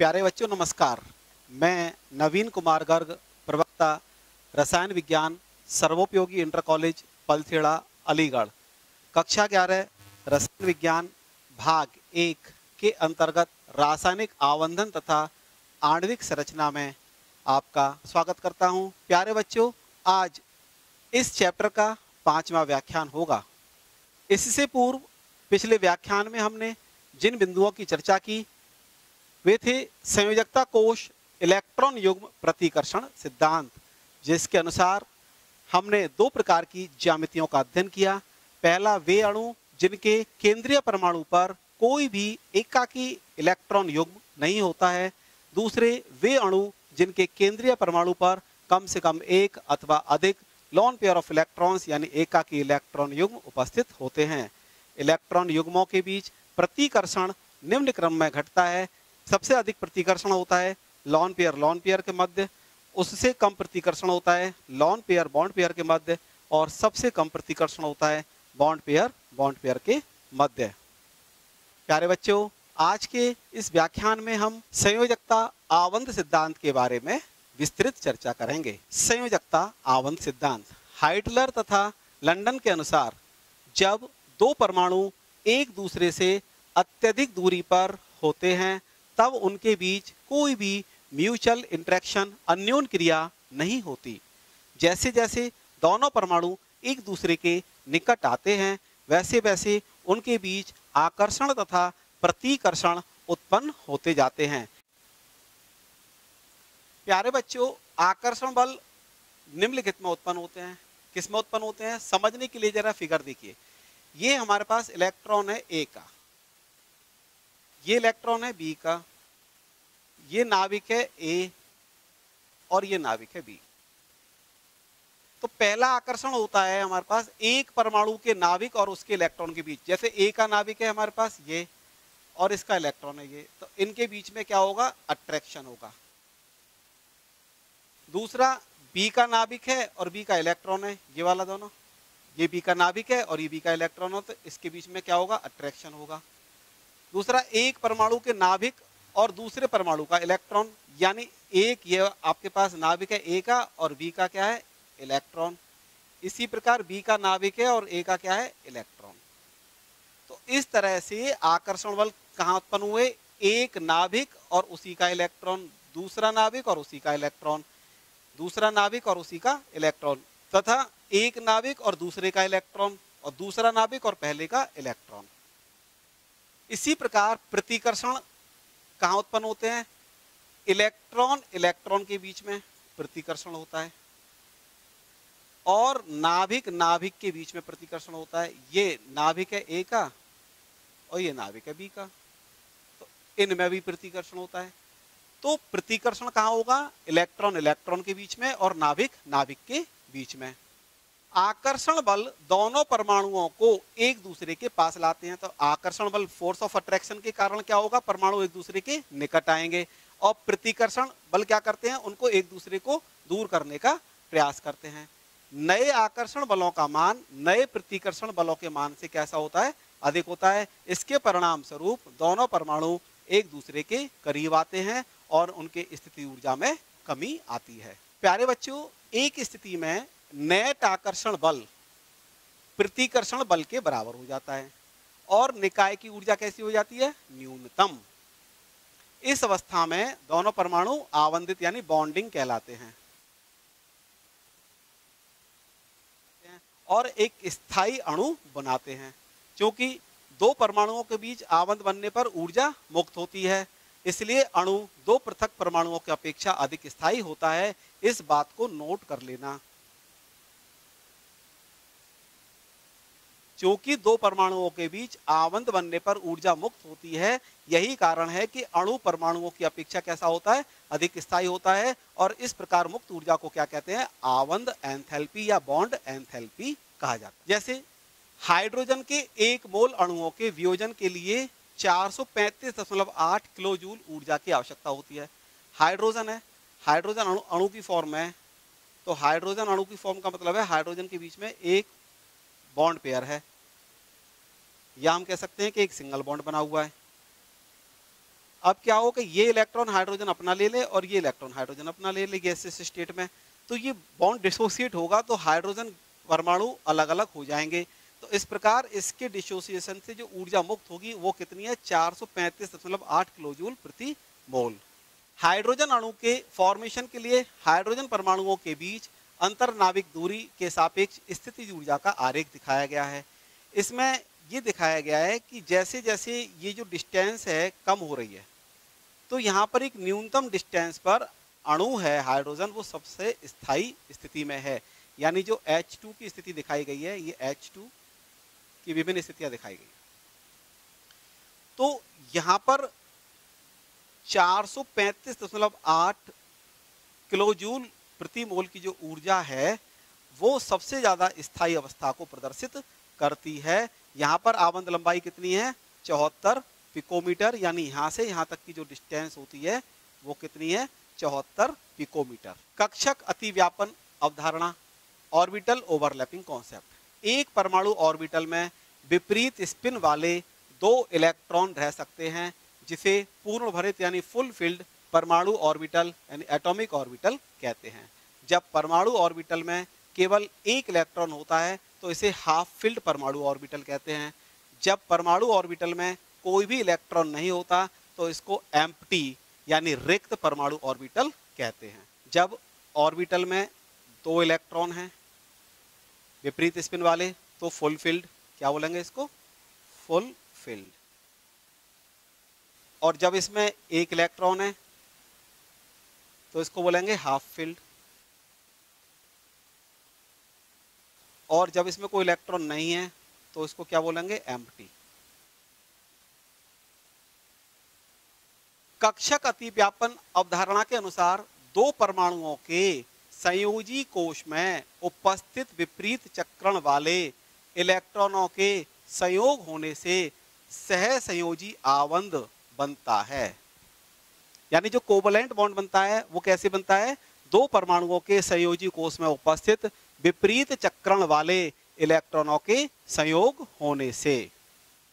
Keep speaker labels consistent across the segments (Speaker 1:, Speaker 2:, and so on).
Speaker 1: प्यारे बच्चों नमस्कार। मैं नवीन कुमार गर्ग, प्रवक्ता रसायन विज्ञान सर्वोपयोगी इंटर कॉलेज पलथेड़ा अलीगढ़, कक्षा 11 रसायन विज्ञान भाग 1 के अंतर्गत रासायनिक आवर्धन तथा आणविक संरचना में आपका स्वागत करता हूं। प्यारे बच्चों, आज इस चैप्टर का 5वां व्याख्यान होगा। इससे पूर्व पिछले व्याख्यान में हमने जिन बिंदुओं की चर्चा की वे थे संयोजकता कोश, इलेक्ट्रॉन युग्म प्रतिकर्षण सिद्धांत, जिसके अनुसार हमने दो प्रकार की ज्यामितियों का अध्ययन किया। पहला, वे अणु जिनके केंद्रीय परमाणु पर कोई भी एकाकी इलेक्ट्रॉन युग्म नहीं होता है। दूसरे, वे अणु जिनके केंद्रीय परमाणु पर कम से कम एक अथवा अधिक लोन पेयर ऑफ इलेक्ट्रॉन्स यानी एकाकी इलेक्ट्रॉन युग्म उपस्थित होते हैं। इलेक्ट्रॉन युग्मों के बीच प्रतिकर्षण निम्न क्रम में घटता है। सबसे अधिक प्रतिकर्षण होता है लोन पेयर के मध्य, उससे कम प्रतिकर्षण होता है लोन पेयर बॉन्ड पेयर के मध्य, और सबसे कम प्रतिकर्षण होता है बॉन्ड पेयर के मध्य। प्यारे बच्चों, आज के इस व्याख्यान में हम संयोजकता आवर्ध सिद्धांत के बारे में विस्तृत चर्चा करेंगे। संयोजकता आवर्ध सिद्धांत हाइटलर तथा लंदन के अनुसार जब दो परमाणु एक दूसरे से अत्यधिक दूरी पर होते हैं तब उनके बीच कोई भी म्यूचुअल इंटरेक्शन अन्योन क्रिया नहीं होती। जैसे जैसे दोनों परमाणु एक दूसरे के निकट आते हैं वैसे वैसे उनके बीच आकर्षण तथा प्रतिकर्षण उत्पन्न होते जाते हैं। प्यारे बच्चों, आकर्षण बल निम्नलिखित में उत्पन्न होते हैं। किस में उत्पन्न होते हैं समझने के लिए जरा फिगर देखिए। ये हमारे पास इलेक्ट्रॉन है ए का, ये इलेक्ट्रॉन है बी का, ये नाभिक है ए और ये नाभिक है बी। तो पहला आकर्षण होता है हमारे पास एक परमाणु के नाभिक और उसके इलेक्ट्रॉन के बीच। जैसे ए का नाभिक है हमारे पास ये और इसका इलेक्ट्रॉन है ये, तो इनके बीच में क्या होगा, अट्रैक्शन होगा। दूसरा, बी का नाभिक है और बी का इलेक्ट्रॉन है, ये वाला दोनों, ये बी का नाभिक है और ये बी का इलेक्ट्रॉन हो, तो इसके बीच में क्या होगा, अट्रैक्शन होगा। दूसरा, एक परमाणु के नाभिक और दूसरे परमाणु का इलेक्ट्रॉन, यानी एक ये आपके पास नाभिक है ए का और बी का क्या है, इलेक्ट्रॉन। इसी प्रकार बी का नाभिक है और ए का क्या है, इलेक्ट्रॉन। तो इस तरह से आकर्षण बल कहाँ उत्पन्न हुए, एक नाभिक और उसी का इलेक्ट्रॉन, दूसरा नाभिक और उसी का इलेक्ट्रॉन, दूसरा नाभिक और उसी का इलेक्ट्रॉन, तथा एक नाभिक और दूसरे का इलेक्ट्रॉन और दूसरा नाभिक और पहले का इलेक्ट्रॉन। इसी प्रकार प्रतिकर्षण कहाँ उत्पन्न होते हैं, इलेक्ट्रॉन के बीच में प्रतिकर्षण होता है और नाभिक के बीच में प्रतिकर्षण होता है। ये नाभिक है ए का और ये नाभिक है बी का, तो इनमें भी प्रतिकर्षण होता है। तो प्रतिकर्षण कहाँ होगा, इलेक्ट्रॉन के बीच में और नाभिक के बीच में। आकर्षण बल दोनों परमाणुओं को एक दूसरे के पास लाते हैं। तो आकर्षण बल फोर्स ऑफ अट्रैक्शन के कारण क्या होगा, परमाणु एक दूसरे के निकट आएंगे, और प्रतिकर्षण बल क्या करते हैं, उनको एक दूसरे को दूर करने का प्रयास करते हैं। नए आकर्षण बलों का मान नए प्रतिकर्षण बलों के मान से कैसा होता है, अधिक होता है। इसके परिणाम स्वरूप दोनों परमाणु एक दूसरे के करीब आते हैं और उनके स्थिति ऊर्जा में कमी आती है। प्यारे बच्चों, एक स्थिति में नेट आकर्षण बल प्रतिकर्षण बल के बराबर हो जाता है और निकाय की ऊर्जा कैसी हो जाती है, न्यूनतम। इस अवस्था में दोनों परमाणु आवंधित यानी बॉन्डिंग कहलाते हैं और एक स्थायी अणु बनाते हैं। क्योंकि दो परमाणुओं के बीच आवंध बनने पर ऊर्जा मुक्त होती है, इसलिए अणु दो पृथक परमाणुओं की अपेक्षा अधिक स्थायी होता है। इस बात को नोट कर लेना। क्योंकि दो परमाणुओं के बीच आवंध बनने पर ऊर्जा मुक्त होती है, यही कारण है कि अणु परमाणुओं की अपेक्षा कैसा होता है, अधिक स्थायी होता है। और इस प्रकार मुक्त ऊर्जा को क्या कहते हैं, आवंध एंथैल्पी या बॉन्ड एंथैल्पी कहा जाता है। जैसे हाइड्रोजन के एक मोल अणुओं के वियोजन के लिए 435.8 किलो जूल ऊर्जा की आवश्यकता होती है। हाइड्रोजन है, हाइड्रोजन अणु की फॉर्म है, तो हाइड्रोजन अणु की फॉर्म का मतलब है हाइड्रोजन के बीच में एक बॉन्ड पेयर है, या हम कह सकते हैं कि एक सिंगल बॉन्ड बना हुआ है। अब क्या हो कि ये इलेक्ट्रॉन हाइड्रोजन अपना ले ले और ये इलेक्ट्रॉन हाइड्रोजन अपना ले ले गैसियस स्टेट में, तो ये बॉन्ड डिसोसिएट होगा तो हाइड्रोजन परमाणु अलग अलग हो जाएंगे। तो इस प्रकार इसके डिसोसिएशन से जो ऊर्जा मुक्त होगी वो कितनी है, 435.8 किलो जूल प्रति मोल। हाइड्रोजन अणु के फॉर्मेशन के लिए हाइड्रोजन परमाणुओं के बीच अंतरनाविक दूरी के सापेक्ष स्थितिज ऊर्जा का आरेख दिखाया गया है। इसमें ये दिखाया गया है कि जैसे जैसे ये जो डिस्टेंस है कम हो रही है, तो यहाँ पर एक न्यूनतम डिस्टेंस पर अणु है हाइड्रोजन वो सबसे स्थायी स्थिति में है। यानी जो H2 की स्थिति दिखाई गई है, ये H2 की विभिन्न स्थितियां दिखाई गई। तो यहाँ पर 435.8 किलो जूल प्रति मोल की जो ऊर्जा है वो सबसे ज्यादा स्थायी अवस्था को प्रदर्शित करती है। यहाँ पर आबंध लंबाई कितनी है, 74 पिकोमीटर, यानी यहाँ से यहाँ तक की जो डिस्टेंस होती है वो कितनी है, 74 पिकोमीटर। कक्षक अतिव्यापन अवधारणा, ऑर्बिटल ओवरलैपिंग कॉन्सेप्ट। एक परमाणु ऑर्बिटल में विपरीत स्पिन वाले 2 इलेक्ट्रॉन रह सकते हैं जिसे पूर्ण भरित यानी फुल फिल्ड परमाणु ऑर्बिटल यानी एटॉमिक ऑर्बिटल कहते हैं। जब परमाणु ऑर्बिटल में केवल एक इलेक्ट्रॉन होता है तो इसे हाफ फिल्ड परमाणु ऑर्बिटल कहते हैं। जब परमाणु ऑर्बिटल में कोई भी इलेक्ट्रॉन नहीं होता तो इसको एम्प्टी यानी रिक्त परमाणु ऑर्बिटल कहते हैं। जब ऑर्बिटल में 2 इलेक्ट्रॉन हैं विपरीत स्पिन वाले तो फुल फिल्ड, क्या बोलेंगे इसको, फुल फिल्ड। और जब इसमें एक इलेक्ट्रॉन है तो इसको बोलेंगे हाफ फिल्ड। और जब इसमें कोई इलेक्ट्रॉन नहीं है तो इसको क्या बोलेंगे, एम्प्टी। कक्षक अतिव्यापन अवधारणा के अनुसार 2 परमाणुओं के संयोजी कोश में उपस्थित विपरीत चक्रण वाले इलेक्ट्रॉनों के संयोग होने से सह संयोजी आबंध बनता है। यानी जो कोवलेंट बॉन्ड बनता है वो कैसे बनता है, 2 परमाणुओं के संयोजी कोश में उपस्थित विपरीत चक्रण वाले इलेक्ट्रॉनों के संयोग होने से।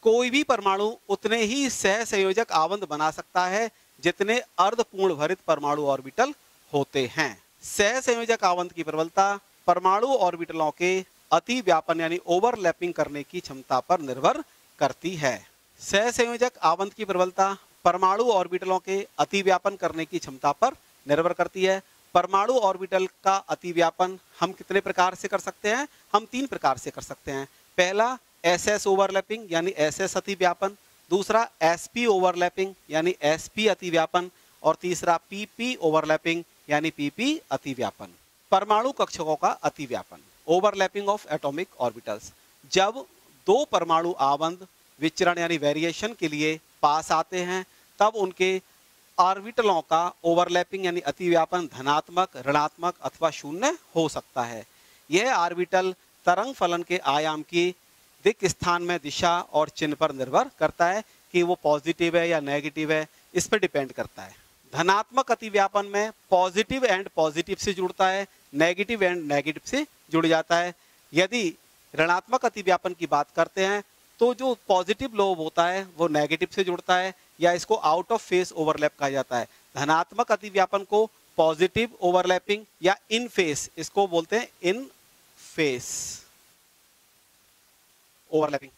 Speaker 1: कोई भी परमाणु उतने ही सह संयोजक आबंध बना सकता है जितने अर्धपूर्ण भरित परमाणु ऑर्बिटल होते हैं। सह संयोजक आबंध की प्रबलता परमाणु ऑर्बिटलों के अतिव्यापन यानी ओवरलैपिंग करने की क्षमता पर निर्भर करती है। सह संयोजक आबंध की प्रबलता परमाणु ऑर्बिटलों के अतिव्यापन करने की क्षमता पर निर्भर करती है। परमाणु ऑर्बिटल का अतिव्यापन हम कितने प्रकार से कर सकते हैं, हम 3 प्रकार से कर सकते हैं। पहला SS ओवरलैपिंग यानी SS अतिव्यापन, दूसरा SP ओवरलैपिंग यानी SP अतिव्यापन, और तीसरा PP ओवरलैपिंग यानी PP अतिव्यापन। परमाणु कक्षकों का अतिव्यापन, ओवरलैपिंग ऑफ एटॉमिक ऑर्बिटल्स। जब 2 परमाणु आबंध विचरण यानी वेरिएशन के लिए पास आते हैं तब उनके ऑर्बिटलों का ओवरलैपिंग यानी अतिव्यापन धनात्मक, ऋणात्मक अथवा शून्य हो सकता है। यह ऑर्बिटल तरंग फलन के आयाम की दिक् स्थान में दिशा और चिन्ह पर निर्भर करता है कि वो पॉजिटिव है या नेगेटिव है, इस पर डिपेंड करता है। धनात्मक अतिव्यापन में पॉजिटिव एंड पॉजिटिव से जुड़ता है, नेगेटिव एंड नेगेटिव से जुड़ जाता है। यदि ऋणात्मक अतिव्यापन की बात करते हैं तो जो पॉजिटिव लोब होता है वो नेगेटिव से जुड़ता है या इसको आउट ऑफ फेस ओवरलैप कहा जाता है। धनात्मक अतिव्यापन को पॉजिटिव ओवरलैपिंग या इन फेस, इसको बोलते हैं इन फेस ओवरलैपिंग।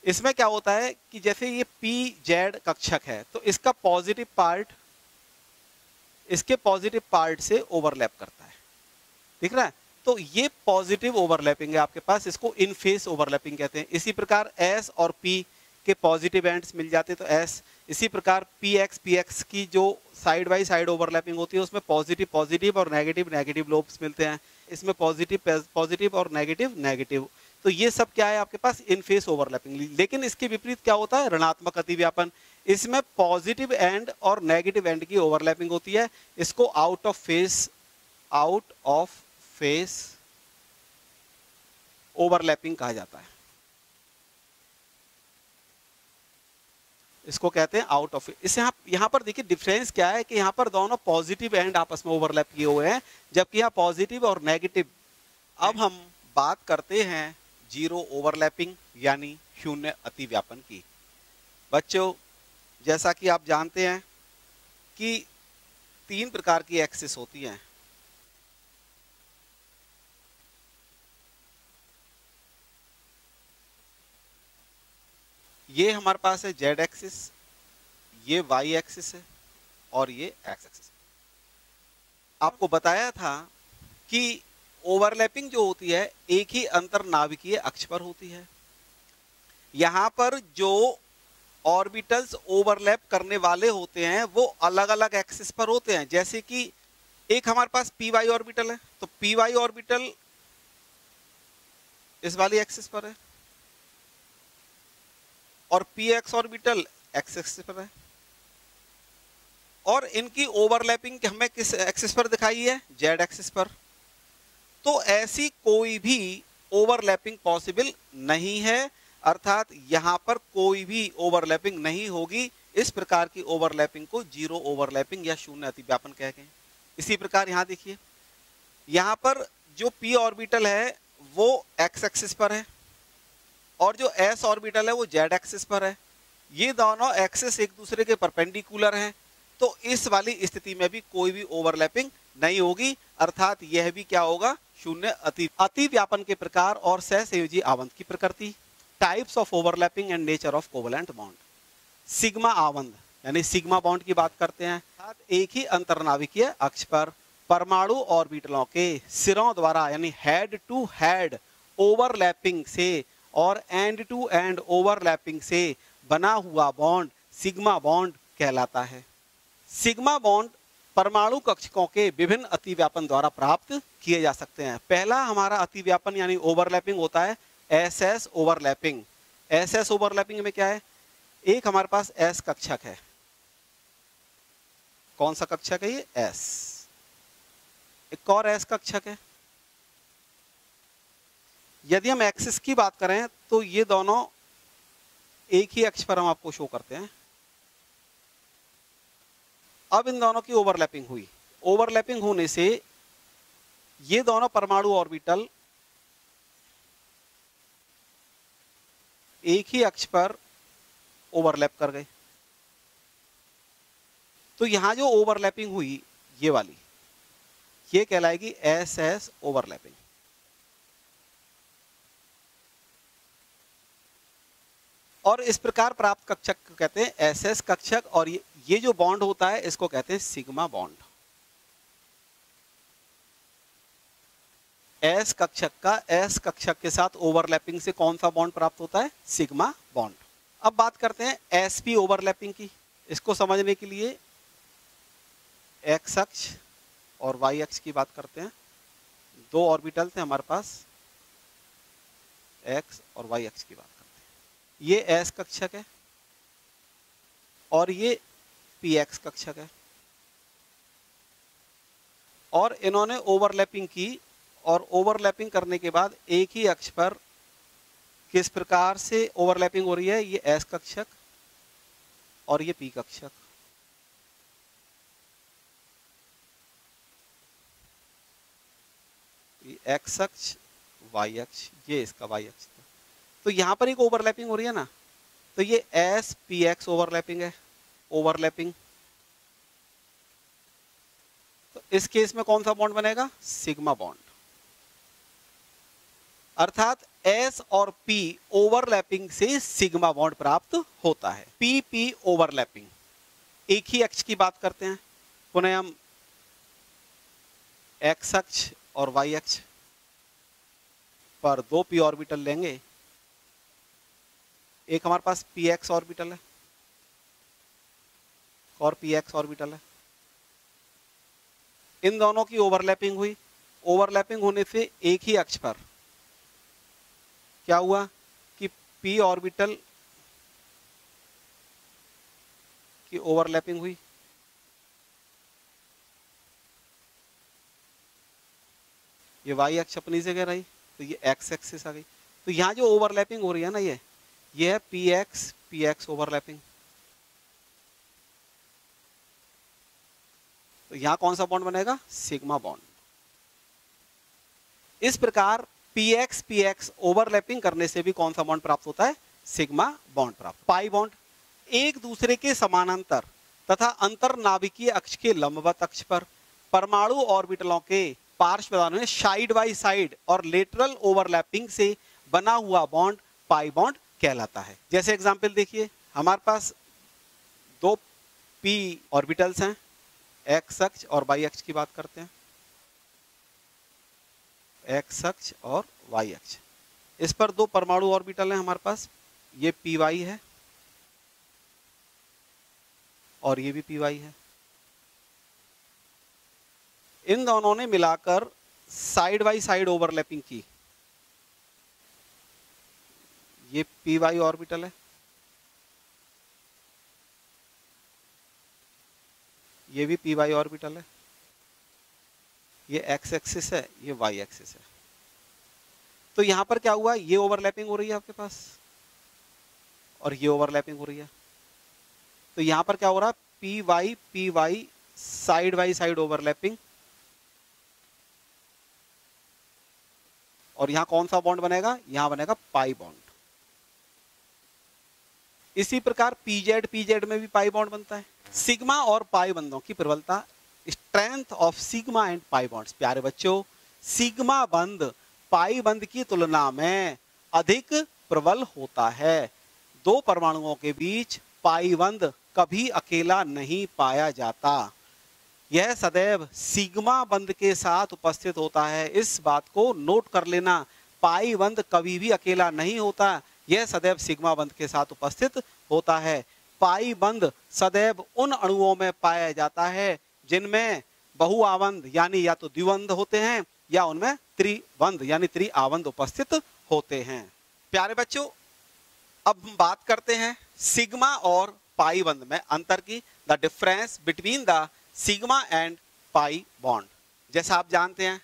Speaker 1: इसमें क्या होता है कि जैसे ये PZ कक्षक है तो इसका पॉजिटिव पार्ट इसके पॉजिटिव पार्ट से ओवरलैप करता है, दिख रहा है। तो ये पॉजिटिव ओवरलैपिंग है आपके पास, इसको इन फेस ओवरलैपिंग कहते हैं। इसी प्रकार S और P के पॉजिटिव एंड्स मिल जाते तो S, इसी प्रकार PX की जो साइड बाई साइड ओवरलैपिंग होती है उसमें पॉजिटिव पॉजिटिव और नेगेटिव नेगेटिव लोब्स मिलते हैं। इसमें पॉजिटिव पॉजिटिव और नेगेटिव नेगेटिव। तो ये सब क्या है आपके पास, इन फेस ओवरलैपिंग। लेकिन इसके विपरीत क्या होता है, ऋणात्मक अतिव्यापन। इसमें पॉजिटिव एंड और नेगेटिव एंड की ओवरलैपिंग होती है। इसको आउट ऑफ फेस ओवरलैपिंग कहा जाता है। इसको कहते हैं आउट ऑफ। इस यहाँ पर देखिए डिफरेंस क्या है कि यहाँ पर दोनों पॉजिटिव एंड आपस में ओवरलैप किए हुए हैं, जबकि यहाँ पॉजिटिव और नेगेटिव। अब हम बात करते हैं जीरो ओवरलैपिंग यानी शून्य अतिव्यापन की। बच्चों, जैसा कि आप जानते हैं कि 3 प्रकार की एक्सिस होती हैं। ये हमारे पास है जेड एक्सिस, ये वाई एक्सिस है और ये एक्स एक्सिस। आपको बताया था कि ओवरलैपिंग जो होती है एक ही अंतर्नाभिकीय अक्ष पर होती है। यहां पर जो ऑर्बिटल्स ओवरलैप करने वाले होते हैं वो अलग अलग एक्सिस पर होते हैं। जैसे कि एक हमारे पास पी वाई ऑर्बिटल है, तो पी वाई ऑर्बिटल इस वाली एक्सिस पर है और P x orbital x axis पर है। और इनकी ओवरलैपिंग हमें किस एक्सिस पर दिखाई है? जेड एक्सिस पर। तो ऐसी कोई भी ओवरलैपिंग पॉसिबल नहीं है, अर्थात यहां पर कोई भी ओवरलैपिंग नहीं होगी। इस प्रकार की ओवरलैपिंग को जीरो ओवरलैपिंग या शून्य अतिव्यापन कहते हैं। इसी प्रकार यहां देखिए, यहां पर जो p ऑर्बिटल है वो x एक्सिस पर है और जो s ऑर्बिटल है वो z एक्सिस पर है। ये दोनों एक्सिस एक दूसरे के परपेंडिकुलर हैं, तो इस वाली स्थिति में भी कोई भी ओवरलैपिंग नहीं होगी, अर्थात यह भी क्या होगा? शून्य अतिव्यापन के प्रकार और सहसंयोजी आवंत की प्रकृति। Types of overlapping and nature of covalent bond. Sigma आवंत यानी सिग्मा बॉन्ड की बात करते हैं। एक ही अंतर्नाभिकीय अक्ष पर परमाणु ऑर्बिटलों के सिरों द्वारा यानी हेड टू हेड ओवरलैपिंग से और एंड टू एंड ओवरलैपिंग से बना हुआ बॉन्ड सिग्मा बॉन्ड कहलाता है। सिग्मा बॉन्ड परमाणु कक्षकों के विभिन्न अतिव्यापन द्वारा प्राप्त किए जा सकते हैं। पहला हमारा अतिव्यापन यानी ओवरलैपिंग होता है S S overlapping. S S overlapping में क्या है? एक हमारे पास एस कक्षक है। कौन सा कक्षक है ये? एस। एक और एस कक्षक है। यदि हम एक्सिस की बात करें तो ये दोनों एक ही अक्ष पर हम आपको शो करते हैं। अब इन दोनों की ओवरलैपिंग हुई। ओवरलैपिंग होने से ये दोनों परमाणु ऑर्बिटल एक ही अक्ष पर ओवरलैप कर गए। तो यहां जो ओवरलैपिंग हुई ये वाली, ये कहलाएगी एस एस ओवरलैपिंग। और इस प्रकार प्राप्त कक्षक को कहते हैं एस एस कक्षक, और ये जो बॉन्ड होता है इसको कहते हैं सिग्मा बॉन्ड। एस कक्षक का एस कक्षक के साथ ओवरलैपिंग से कौन सा बॉन्ड प्राप्त होता है? Sigma bond. अब बात करते हैं एसपी ओवरलैपिंग की। इसको समझने के लिए एक्स अक्ष और वाई अक्ष की बात करते हैं। दो ऑर्बिटल थे हमारे पास, एक्स और वाई अक्ष की बात करते हैं। ये एस कक्षक है और ये पी एक्स कक्षक है, और इन्होंने ओवरलैपिंग की। और ओवरलैपिंग करने के बाद एक ही अक्ष पर किस प्रकार से ओवरलैपिंग हो रही है? ये एस कक्षक और ये पी कक्षक। ये एक्स अक्ष, वाई अक्ष, ये इसका वाई अक्ष। तो यहां पर एक ओवरलैपिंग हो रही है ना, तो ये एस पी एक्स ओवरलैपिंग है। ओवरलैपिंग, तो इस केस में कौन सा बॉन्ड बनेगा? Sigma bond. अर्थात एस और पी ओवरलैपिंग से सिग्मा बॉन्ड प्राप्त होता है। पी पी ओवरलैपिंग, एक ही अक्ष की बात करते हैं। पुनः हम एक्स अक्ष और वाई अक्ष पर दो पी ऑर्बिटल लेंगे। एक हमारे पास पी एक्स ऑर्बिटल है और पी एक्स ऑर्बिटल है। इन दोनों की ओवरलैपिंग हुई। ओवरलैपिंग होने से एक ही अक्ष पर क्या हुआ कि पी ऑर्बिटल की ओवरलैपिंग हुई। ये वाई अक्ष अपनी जगह रही, तो ये एक्स एक्सिस आ गई। तो यहां जो ओवरलैपिंग हो रही है ना, ये है पी एक्स ओवरलैपिंग। तो यहां कौन सा बॉन्ड बनेगा? Sigma bond. इस प्रकार पी एक्स ओवरलैपिंग करने से भी कौन सा बॉन्ड प्राप्त होता है? सिग्मा बॉन्ड प्राप्त। पाई बॉन्ड, एक दूसरे के समानांतर तथा अंतरनाभिकीय अक्ष के लंबवत अक्ष पर परमाणु ऑर्बिटलों के पार्श्वदान में साइड बाई साइड और लेटरल ओवरलैपिंग से बना हुआ बॉन्ड पाई बॉन्ड कहलाता है। जैसे एग्जांपल देखिए, हमारे पास दो पी ऑर्बिटल्स हैं, एक्स अक्ष और वाई अक्ष की बात करते हैं, एक्स अक्ष और वाई अक्ष। इस पर दो परमाणु ऑर्बिटल हैं हमारे पास, ये पी वाई है और ये भी पी वाई है। इन दोनों ने मिलाकर साइड बाई साइड ओवरलैपिंग की। ये पी वाई ऑर्बिटल है, ये भी पी वाई ऑर्बिटल है, ये एक्स एक्सिस है, ये वाई एक्सिस है। तो यहां पर क्या हुआ, ये ओवरलैपिंग हो रही है आपके पास और ये ओवरलैपिंग हो रही है। तो यहां पर क्या हो रहा है, P Y side by side overlapping, और यहां कौन सा बॉन्ड बनेगा, यहां बनेगा पाई बॉन्ड। इसी प्रकार पीजेड में भी पाई बॉन्ड बनता है। सिग्मा और पाई बंधों की प्रबलता, strength of sigma and pi bonds. प्यारे बच्चों, सिग्मा बंध पाई बंध की तुलना में अधिक प्रबल होता है। दो परमाणुओं के बीच पाई बंध कभी अकेला नहीं पाया जाता, यह सदैव सिग्मा बंध के साथ उपस्थित होता है। इस बात को नोट कर लेना, पाई बंध कभी भी अकेला नहीं होता, यह सदैव सिग्मा बंध के साथ उपस्थित होता है। पाई बंध सदैव उन अणुओं में पाया जाता है जिनमें बहुआवंध यानी या तो द्विबंध होते हैं या उनमें त्रिबंध यानी त्रिआवंध उपस्थित होते हैं। प्यारे बच्चों, अब हम बात करते हैं सिग्मा और पाई बंध में अंतर की, the difference between the sigma and pi bond. जैसा आप जानते हैं,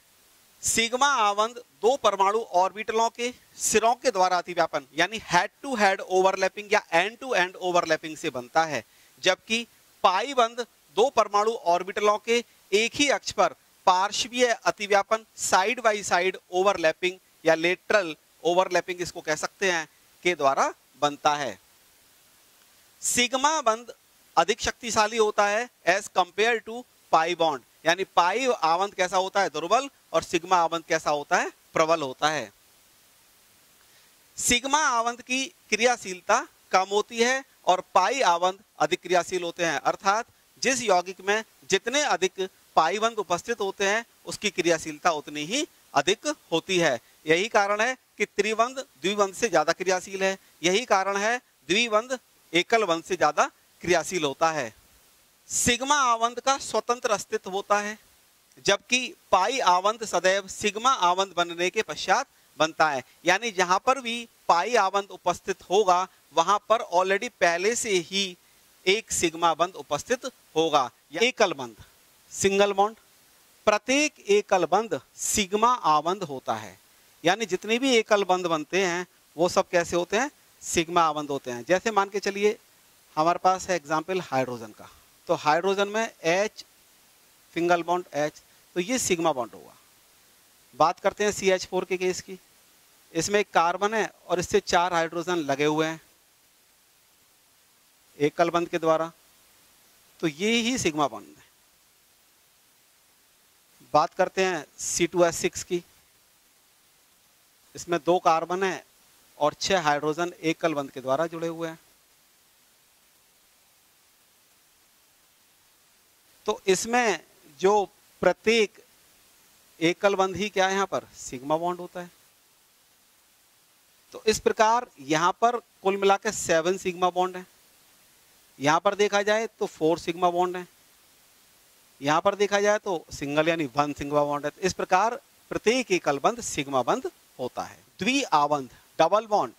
Speaker 1: सिग्मा आबंध दो परमाणु ऑर्बिटलों के सिरों के द्वारा अतिव्यापन यानी हेड टू हेड ओवरलैपिंग या एंड टू एंड ओवरलैपिंग से बनता है, जबकि पाई बंध दो परमाणु ऑर्बिटलों के एक ही अक्ष पर पार्श्वीय अतिव्यापन साइड बाई साइड ओवरलैपिंग या लेटरल ओवरलैपिंग इसको कह सकते हैं के द्वारा बनता है। सिग्मा बंध अधिक शक्तिशाली होता है as compare to pi bond, यानी पाई आबंध कैसा होता है, दुर्बल, और सिग्मा आबंध कैसा होता है, प्रबल होता है। सिग्मा आबंध की क्रियाशीलता कम होती है और पाई आबंध अधिक क्रियाशील होते हैं, अर्थात जिस यौगिक में जितने अधिक पाई बंध उपस्थित होते हैं उसकी क्रियाशीलता उतनी ही अधिक होती है। यही कारण है कि त्रिबंध द्विबंध से ज्यादा क्रियाशील है, यही कारण है द्विबंध एकल बंध से ज्यादा क्रियाशील होता है। सिग्मा आबंध का स्वतंत्र अस्तित्व होता है, जबकि पाई आबंध सदैव सिग्मा आबंध बनने के पश्चात बनता है, यानी जहां पर भी पाई आबंध उपस्थित होगा वहां पर ऑलरेडी पहले से ही एक सिग्मा बंध उपस्थित होगा। एकल बंध सिंगल बॉन्ड, प्रत्येक एकल बंध सिग्मा आबंध होता है, यानी जितने भी एकल बंध बनते हैं वो सब कैसे होते हैं, सिग्मा आबंध होते हैं। जैसे मान के चलिए हमारे पास है एग्जाम्पल हाइड्रोजन का, तो हाइड्रोजन में H सिंगल बॉन्ड H, तो ये सिग्मा बॉन्ड होगा। बात करते हैं CH4 के केस की, इसमें एक कार्बन है और इससे 4 हाइड्रोजन लगे हुए हैं एकल बंध के द्वारा, तो ये ही सिग्मा बॉन्ड है। बात करते हैं C2H6 की, इसमें 2 कार्बन है और 6 हाइड्रोजन एकल बंध के द्वारा जुड़े हुए हैं, तो इसमें जो प्रत्येक एकल बंध ही क्या है, यहां पर सिग्मा बॉन्ड होता है। तो इस प्रकार यहां पर कुल मिलाकर 7 सिग्मा बॉन्ड है, यहां पर देखा जाए तो 4 सिग्मा बॉन्ड है, यहां पर देखा जाए तो सिंगल यानी 1 सिग्मा बॉन्ड है। तो इस प्रकार प्रत्येक एकल बंध सिग्मा बंध होता है। द्विआबंध डबल बॉन्ड,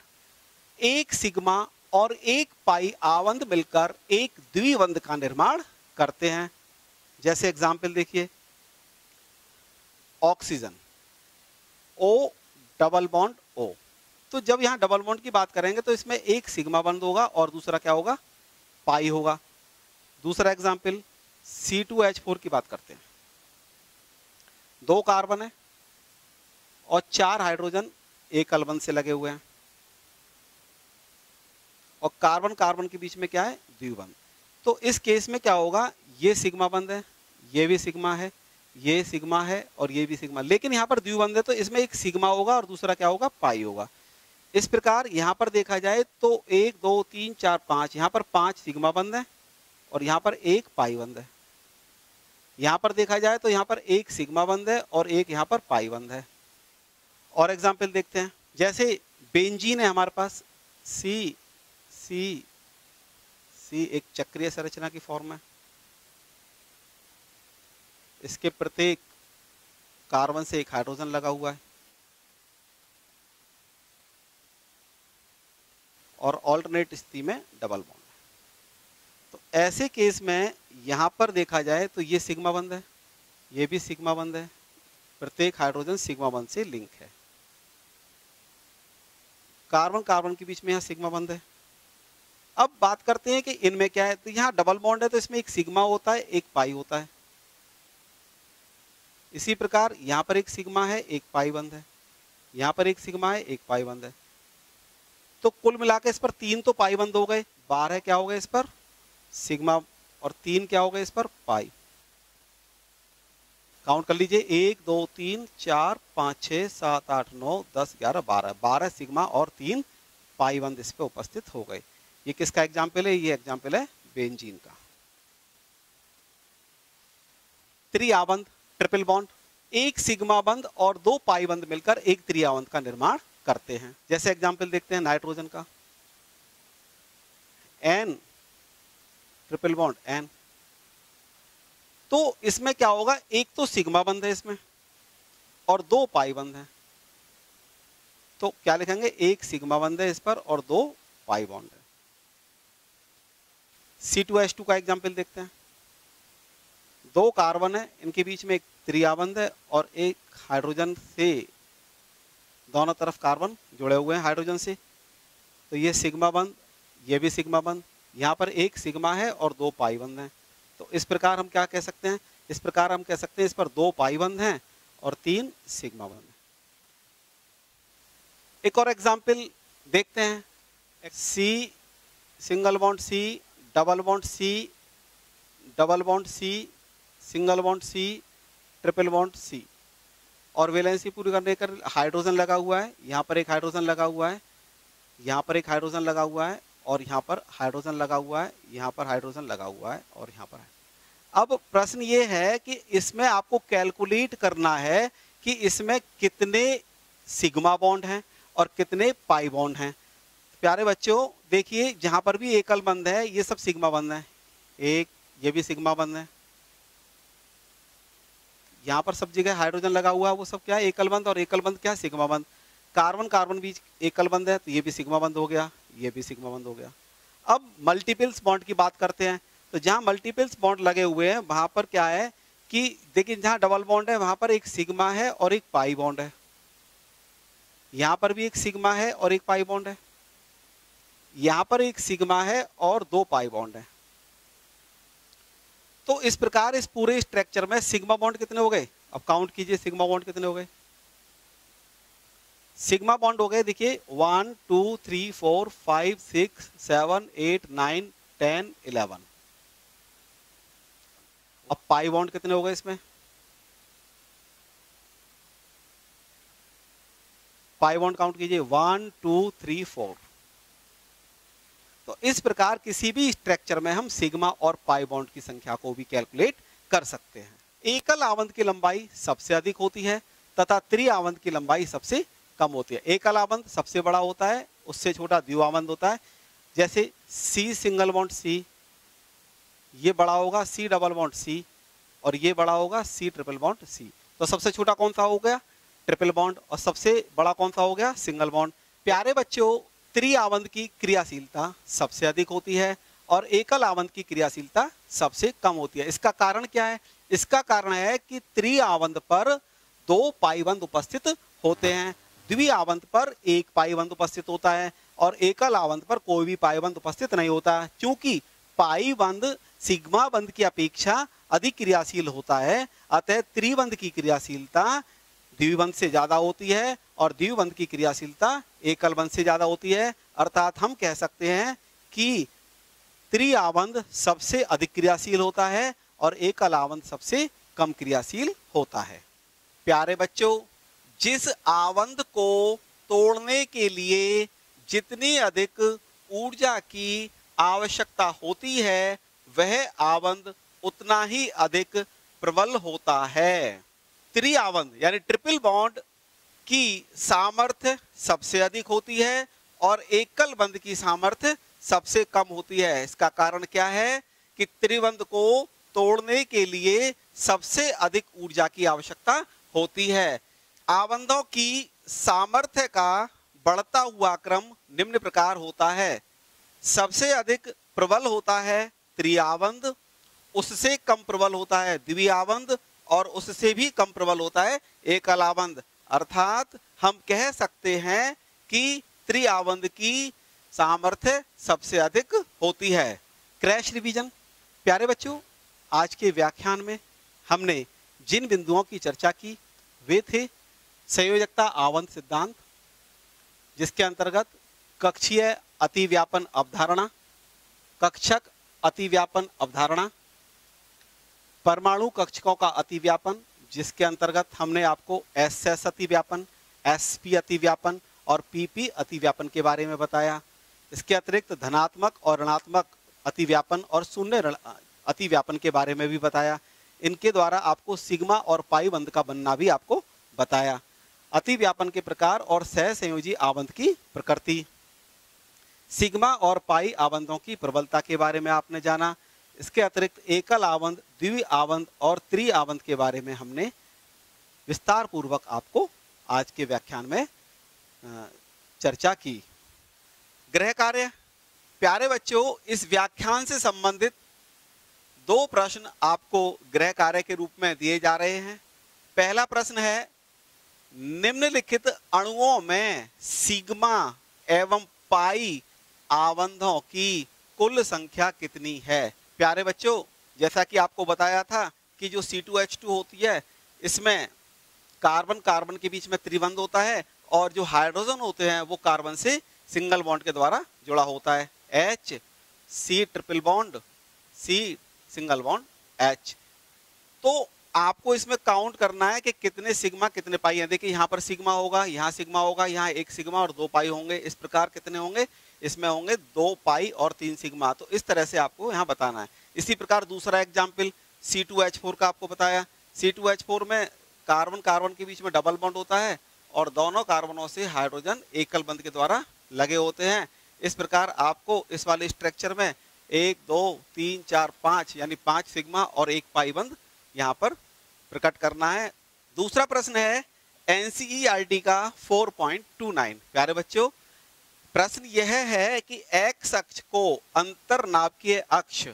Speaker 1: एक सिग्मा और एक पाई आबंध मिलकर एक द्विबंध का निर्माण करते हैं। जैसे एग्जाम्पल देखिए, oxygen O double bond O, तो जब यहां डबल बॉन्ड की बात करेंगे तो इसमें एक सिग्मा बंध होगा और दूसरा क्या होगा, पाई होगा। दूसरा एग्जाम्पल C2H4 की बात करते हैं, 2 कार्बन है और 4 हाइड्रोजन एकल बंध से लगे हुए हैं, और कार्बन कार्बन के बीच में क्या है, द्विबंध। तो इस केस में क्या होगा, ये सिग्मा बंध है, ये भी सिग्मा है, ये सिग्मा है और ये भी सिग्मा, लेकिन यहाँ पर द्विबंध है तो इसमें एक सिग्मा होगा और दूसरा क्या होगा, पाई होगा। इस प्रकार यहाँ पर देखा जाए तो 1 2 3 4 5, यहाँ पर 5 सिग्मा बंध है और यहाँ पर एक पाई बंध है। यहाँ पर देखा जाए तो यहाँ पर एक सिग्मा बंध है और एक यहाँ पर पाई बंध है। और एग्जाम्पल देखते हैं, जैसे बेंजीन है हमारे पास, सी सी सी एक चक्रीय संरचना की फॉर्म है। इसके प्रत्येक कार्बन से एक हाइड्रोजन लगा हुआ है और ऑल्टरनेट स्थिति में डबल बॉन्ड है। तो ऐसे केस में यहां पर देखा जाए तो ये सिग्मा बंध है, ये भी सिग्मा बंध है, प्रत्येक हाइड्रोजन सिग्मा बंध से लिंक है। कार्बन कार्बन के बीच में यहां सिग्मा बंध है। अब बात करते हैं कि इनमें क्या है, तो यहां डबल बॉन्ड है तो इसमें एक सिग्मा होता है, एक पाई होता है। इसी प्रकार यहां पर एक सिग्मा है, एक पाई बंध है, यहां पर एक सिग्मा है, एक पाई बंध है। तो कुल मिलाकर इस पर 3 तो पाई बंध हो गए, 12 क्या हो गए इस पर सिग्मा और 3 क्या हो गए इस पर पाई। काउंट कर लीजिए, 1 2 3 4 5 6 7 8 9 10 11 12, 12 सिग्मा और 3 पाई बंध इस पे उपस्थित हो गए। ये किसका एग्जाम्पल है, ये एग्जाम्पल है बेंजीन का। त्रिआबंध ट्रिपल बॉन्ड, एक सिग्मा बंध और 2 पाई बंध मिलकर एक त्रिआबंध का निर्माण करते हैं। जैसे एग्जाम्पल देखते हैं नाइट्रोजन का, N ट्रिपल बॉन्ड N। तो इसमें क्या होगा, एक तो सिग्मा बंध है इसमें और 2 पाई बंध है। तो क्या लिखेंगे, एक सिग्मा बंध है इस पर और 2 पाई बॉन्ड है। C2H2 का एग्जाम्पल देखते हैं, 2 कार्बन है, इनके बीच में एक त्रिआबंध है और एक हाइड्रोजन से दोनों तरफ कार्बन जुड़े हुए हैं हाइड्रोजन से। तो ये सिग्मा बंध, ये भी सिग्मा बंध, यहाँ पर एक सिग्मा है और 2 पाई बंध हैं। तो इस प्रकार हम क्या कह सकते हैं, इस प्रकार हम कह सकते हैं इस पर 2 पाई बंध हैं और 3 सिग्मा बंध हैं। एक और एग्जाम्पल देखते हैं, C single bond C, double bond C, double bond C, single bond C, triple bond C और वैलेंसी पूरी करने कर हाइड्रोजन लगा हुआ है। यहाँ पर एक हाइड्रोजन लगा हुआ है, यहाँ पर एक हाइड्रोजन लगा हुआ है और यहाँ पर हाइड्रोजन लगा हुआ है, यहाँ पर हाइड्रोजन लगा हुआ है और यहाँ पर। अब प्रश्न ये है कि इसमें आपको कैलकुलेट करना है कि इसमें कितने सिग्मा बॉन्ड हैं और कितने पाई बॉन्ड हैं। प्यारे बच्चों देखिए, जहाँ पर भी एकल बंध है ये सब सिग्मा बंध है, एक ये भी सिग्मा बंध है, यहाँ पर सब जगह हाइड्रोजन लगा हुआ है, वो सब क्या है एकल बंध, और एकल बंध क्या है सिग्मा बंध। कार्बन कार्बन बीच एकल बंध है तो ये भी सिग्मा बंध हो गया, ये भी सिग्मा बंध हो गया। अब मल्टीपल्स बॉन्ड की बात करते हैं, तो जहां मल्टीपल्स बॉन्ड लगे हुए हैं वहां पर क्या है कि देखिए, जहां डबल बॉन्ड है वहां पर एक सिग्मा है और एक पाई बॉन्ड है, यहां पर भी एक सिग्मा है और एक पाई बॉन्ड है, यहां पर एक सिग्मा है और 2 पाई बॉन्ड है। तो इस प्रकार इस पूरे स्ट्रक्चर में सिग्मा बॉन्ड कितने हो गए, अब काउंट कीजिए सिग्मा बॉन्ड कितने हो गए। सिग्मा बॉन्ड हो गए देखिए 1 2 3 4 5 6 7 8 9 10 11। अब पाई बॉन्ड कितने हो गए इसमें, पाई बॉन्ड काउंट कीजिए 1 2 3 4। तो इस प्रकार किसी भी स्ट्रक्चर में हम सिग्मा और पाई बॉन्ड की संख्या को भी कैलकुलेट कर सकते हैं। एकल आवंत की लंबाई सबसे अधिक होती है तथा त्रिआवंत की लंबाई सबसे कम होती है। एकल आवंत सबसे बड़ा होता है, उससे छोटा द्विआवंत होता है। जैसे सी सिंगल बॉन्ड सी, ये बड़ा होगा सी डबल बॉन्ड सी, और ये बड़ा होगा सी ट्रिपल बॉन्ड सी। तो सबसे छोटा कौन सा हो गया, ट्रिपल बॉन्ड, और सबसे बड़ा कौन सा हो गया, सिंगल बॉन्ड। प्यारे बच्चों, त्रिआवंत की क्रियाशीलता सबसे अधिक होती है और एकल आवंत की क्रियाशीलता सबसे कम होती है। इसका कारण क्या है, इसका कारण है कि त्रिआवंत पर 2 पाई बंध उपस्थित होते हैं, द्विआवंत पर 1 पाई बंध उपस्थित होता है और एकल आवंत पर कोई भी पाई बंध उपस्थित नहीं होता। क्योंकि पाई बंध सिग्मा बंध की अपेक्षा अधिक क्रियाशील होता है, अतः त्रिबंध की क्रियाशीलता द्विबंध से ज्यादा होती है और द्विबंध की क्रियाशीलता एकल बंध से ज्यादा होती है। अर्थात हम कह सकते हैं कि त्रिआवंत सबसे अधिक क्रियाशील होता है और एकल आवंत सबसे कम क्रियाशील होता है। प्यारे बच्चों, जिस आवंत को तोड़ने के लिए जितनी अधिक ऊर्जा की आवश्यकता होती है वह आवंत उतना ही अधिक प्रबल होता है। त्रिआवंत यानी ट्रिपल बॉन्ड की सामर्थ्य सबसे अधिक होती है और एकल बंध की सामर्थ्य सबसे कम होती है। इसका कारण क्या है कि त्रिबंध को तोड़ने के लिए सबसे अधिक ऊर्जा की आवश्यकता होती है। आवंधों की सामर्थ्य का बढ़ता हुआ क्रम निम्न प्रकार होता है। सबसे अधिक प्रबल होता है त्रिआवंत, उससे कम प्रबल होता है द्विआवंत और उससे भी कम प्रबल होता है एकलावंत। अर्थात हम कह सकते हैं कि त्रिआवंत की सामर्थ्य सबसे अधिक होती है। Crash revision. प्यारे बच्चों, आज के व्याख्यान में हमने जिन बिंदुओं की चर्चा की वे थे संयोजकता आवंत सिद्धांत, जिसके अंतर्गत कक्षीय अतिव्यापन अवधारणा, कक्षक अतिव्यापन अवधारणा, परमाणु कक्षकों का अतिव्यापन, जिसके अंतर्गत हमने आपको एसएस अतिव्यापन, एसपी अतिव्यापन और पीपी अतिव्यापन के बारे में बताया। इसके अतिरिक्त धनात्मक और ऋणात्मक अतिव्यापन और शून्य अतिव्यापन के बारे में भी बताया। इनके द्वारा आपको सिग्मा और पाई बंध का बनना भी आपको बताया। अतिव्यापन के प्रकार और सहसंयोजी आवंत की प्रकृति, सिग्मा और पाई आवंतों की प्रबलता के बारे में आपने जाना। इसके अतिरिक्त एकल आवंत, द्विआवंत और त्रिआवंत के बारे में हमने विस्तार पूर्वक आपको आज के व्याख्यान में चर्चा की। गृह कार्य। प्यारे बच्चों, इस व्याख्यान से संबंधित दो प्रश्न आपको गृह कार्य के रूप में दिए जा रहे हैं। पहला प्रश्न है, निम्नलिखित अणुओं में सिग्मा एवं पाई आवंधों की कुल संख्या कितनी है। प्यारे बच्चों, जैसा कि आपको बताया था कि जो C2H2 होती है इसमें कार्बन कार्बन के बीच में त्रिबंध होता है और जो हाइड्रोजन होते हैं वो कार्बन से सिंगल बॉन्ड के द्वारा जुड़ा होता है। H C triple bond, C single bond H। तो आपको इसमें काउंट करना है कि कितने सिग्मा कितने पाई हैं। देखिए यहाँ पर सिग्मा होगा, यहाँ सिग्मा होगा, यहाँ एक सिग्मा और दो पाई होंगे। इस प्रकार कितने होंगे, इसमें होंगे 2 पाई और 3 सिग्मा। तो इस तरह से आपको यहाँ बताना है। इसी प्रकार दूसरा एग्जाम्पल C2H4 का आपको बताया। C2H4 में कार्बन कार्बन के बीच में डबल बॉन्ड होता है और दोनों कार्बनों से हाइड्रोजन एकल बंध के द्वारा लगे होते हैं। इस प्रकार आपको इस वाले स्ट्रक्चर में 1 2 3 4 5 यानी 5 सिग्मा और 1 पाई बंध यहाँ पर प्रकट करना है। दूसरा प्रश्न है NCERT का 4.29। प्यारे बच्चों, प्रश्न यह है कि एक्स अक्ष को अंतरनाभिकीय अक्ष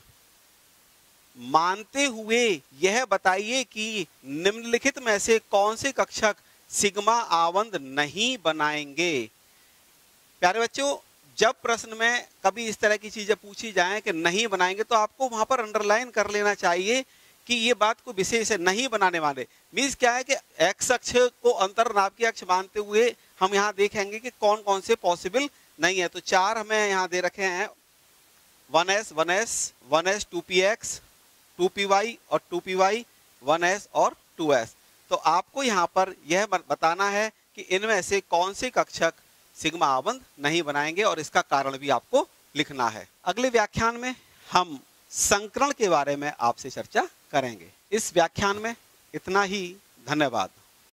Speaker 1: मानते हुए यह बताइए कि निम्नलिखित में से कौन से कक्षक सिग्मा आवंत नहीं बनाएंगे। प्यारे बच्चों, जब प्रश्न में कभी इस तरह की चीजें पूछी जाएं कि नहीं बनाएंगे तो आपको वहां पर अंडरलाइन कर लेना चाहिए कि ये बात को विशेष है, नहीं बनाने वाले। मीन्स क्या है कि एक्स अक्ष को अंतरनाभिकीय अक्ष मानते हुए हम यहाँ देखेंगे कि कौन कौन से पॉसिबल नहीं है। तो 4 हमें यहाँ दे रखे हैं, 1s 1s 1s 2px 2py और 2py 1s और 2s। तो आपको यहाँ पर यह बताना है कि इनमें से कौन से कक्षक सिग्मा आवंत नहीं बनाएंगे और इसका कारण भी आपको लिखना है। अगले व्याख्यान में हम संकरण के बारे में आपसे चर्चा करेंगे। इस व्याख्यान में इतना ही। धन्यवाद।